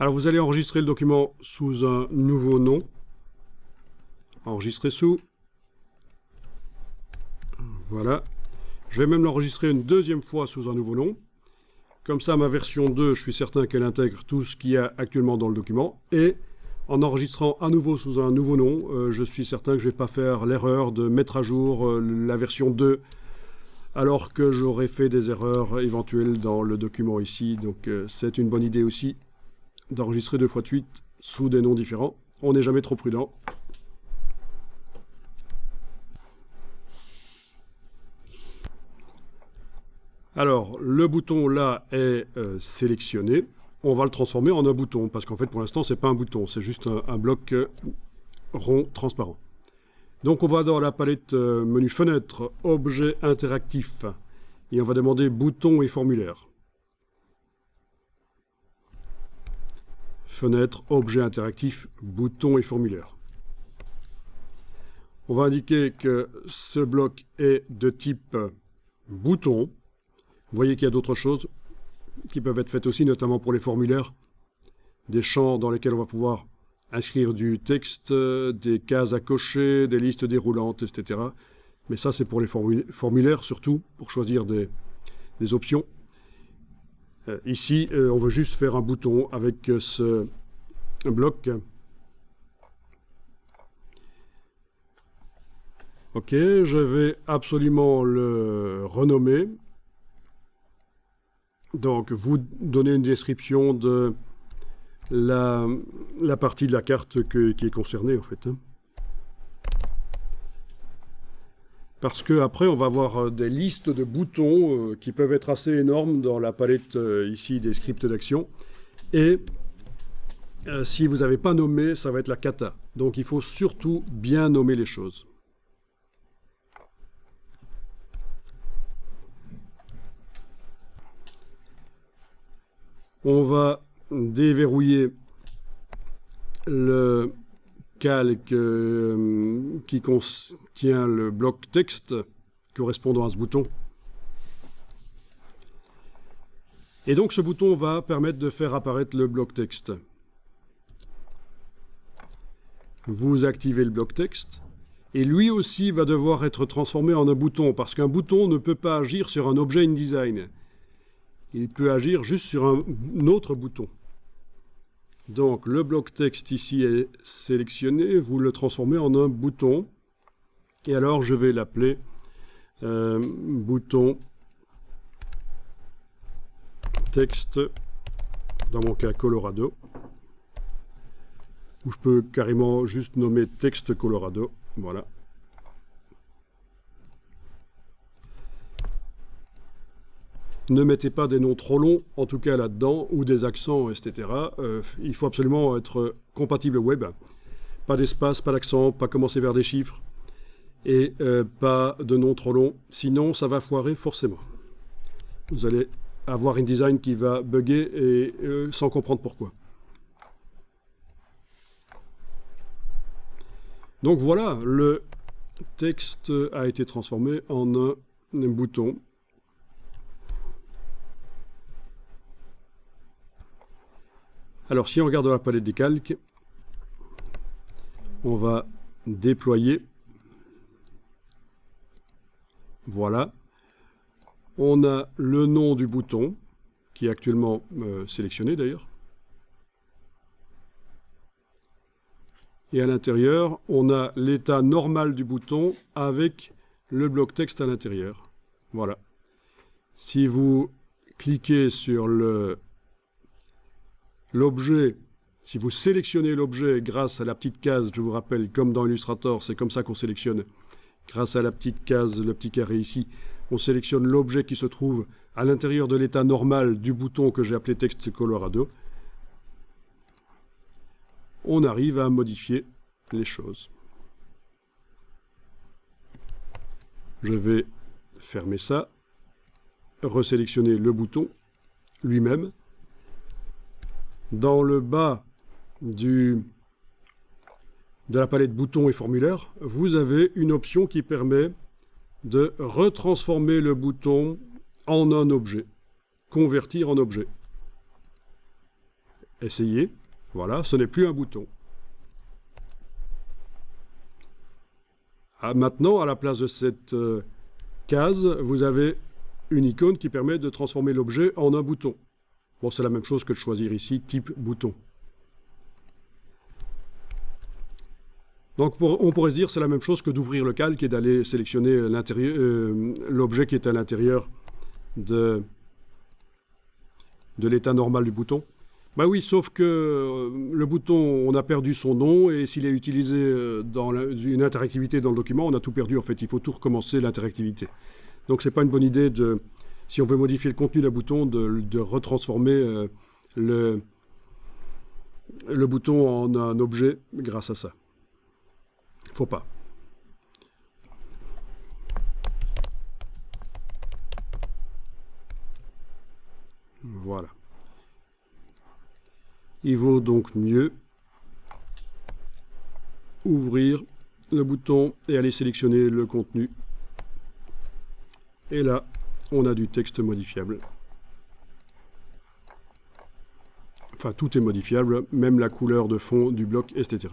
Alors vous allez enregistrer le document sous un nouveau nom. Enregistrer sous. Voilà. Je vais même l'enregistrer une deuxième fois sous un nouveau nom. Comme ça, ma version 2, je suis certain qu'elle intègre tout ce qu'il y a actuellement dans le document. Et en enregistrant à nouveau sous un nouveau nom, je suis certain que je ne vais pas faire l'erreur de mettre à jour la version 2 alors que j'aurais fait des erreurs éventuelles dans le document ici. Donc c'est une bonne idée aussi d'enregistrer 2 fois de suite sous des noms différents. On n'est jamais trop prudent. Alors, le bouton là est sélectionné. On va le transformer en un bouton, parce qu'en fait, pour l'instant, c'est pas un bouton, c'est juste un bloc rond transparent. Donc, on va dans la palette menu fenêtre, objet interactif, et on va demander bouton et formulaire. Fenêtre, objet interactif, bouton et formulaire. On va indiquer que ce bloc est de type bouton. Vous voyez qu'il y a d'autres choses qui peuvent être faites aussi, notamment pour les formulaires, des champs dans lesquels on va pouvoir inscrire du texte, des cases à cocher, des listes déroulantes, etc. Mais ça, c'est pour les formulaires, surtout, pour choisir des options. Ici, on veut juste faire un bouton avec ce bloc. Ok, je vais absolument le renommer. Donc, vous donnez une description de la partie de la carte qui est concernée, en fait. Parce qu'après, on va avoir des listes de boutons qui peuvent être assez énormes dans la palette ici des scripts d'action. Et si vous n'avez pas nommé, ça va être la cata. Donc, il faut surtout bien nommer les choses. On va déverrouiller le calque qui contient le bloc texte correspondant à ce bouton. Et donc ce bouton va permettre de faire apparaître le bloc texte. Vous activez le bloc texte et lui aussi va devoir être transformé en un bouton parce qu'un bouton ne peut pas agir sur un objet InDesign. Il peut agir juste sur un autre bouton. Donc le bloc texte ici est sélectionné, vous le transformez en un bouton. Et alors je vais l'appeler bouton texte, dans mon cas Colorado. Ou je peux carrément juste nommer texte Colorado. Voilà. Ne mettez pas des noms trop longs, en tout cas là-dedans, ou des accents, etc. Il faut absolument être compatible web. Pas d'espace, pas d'accent, pas commencer vers des chiffres, et pas de noms trop longs. Sinon, ça va foirer forcément. Vous allez avoir InDesign qui va bugger et sans comprendre pourquoi. Donc voilà, le texte a été transformé en un bouton. Alors, si on regarde dans la palette des calques, on va déployer. Voilà. On a le nom du bouton, qui est actuellement sélectionné d'ailleurs. Et à l'intérieur, on a l'état normal du bouton avec le bloc texte à l'intérieur. Voilà. Si vous cliquez sur l'objet, si vous sélectionnez l'objet grâce à la petite case, je vous rappelle, comme dans Illustrator, c'est comme ça qu'on sélectionne. Grâce à la petite case, le petit carré ici, on sélectionne l'objet qui se trouve à l'intérieur de l'état normal du bouton que j'ai appelé texte Colorado. On arrive à modifier les choses. Je vais fermer ça, resélectionner le bouton lui-même. Dans le bas de la palette boutons et formulaires, vous avez une option qui permet de retransformer le bouton en un objet, convertir en objet. essayer. Voilà, ce n'est plus un bouton. Maintenant, à la place de cette case, vous avez une icône qui permet de transformer l'objet en un bouton. Bon, c'est la même chose que de choisir ici type bouton. Donc on pourrait se dire c'est la même chose que d'ouvrir le calque et d'aller sélectionner l'objet qui est à l'intérieur de l'état normal du bouton. Bah oui, sauf que le bouton, on a perdu son nom, et s'il est utilisé dans une interactivité dans le document, on a tout perdu en fait, il faut tout recommencer l'interactivité. Donc c'est pas une bonne idée, si on veut modifier le contenu d'un bouton, de retransformer le bouton en un objet grâce à ça. Faut pas. Voilà. Il vaut donc mieux ouvrir le bouton et aller sélectionner le contenu. Et là, on a du texte modifiable. Enfin, tout est modifiable, même la couleur de fond du bloc, etc.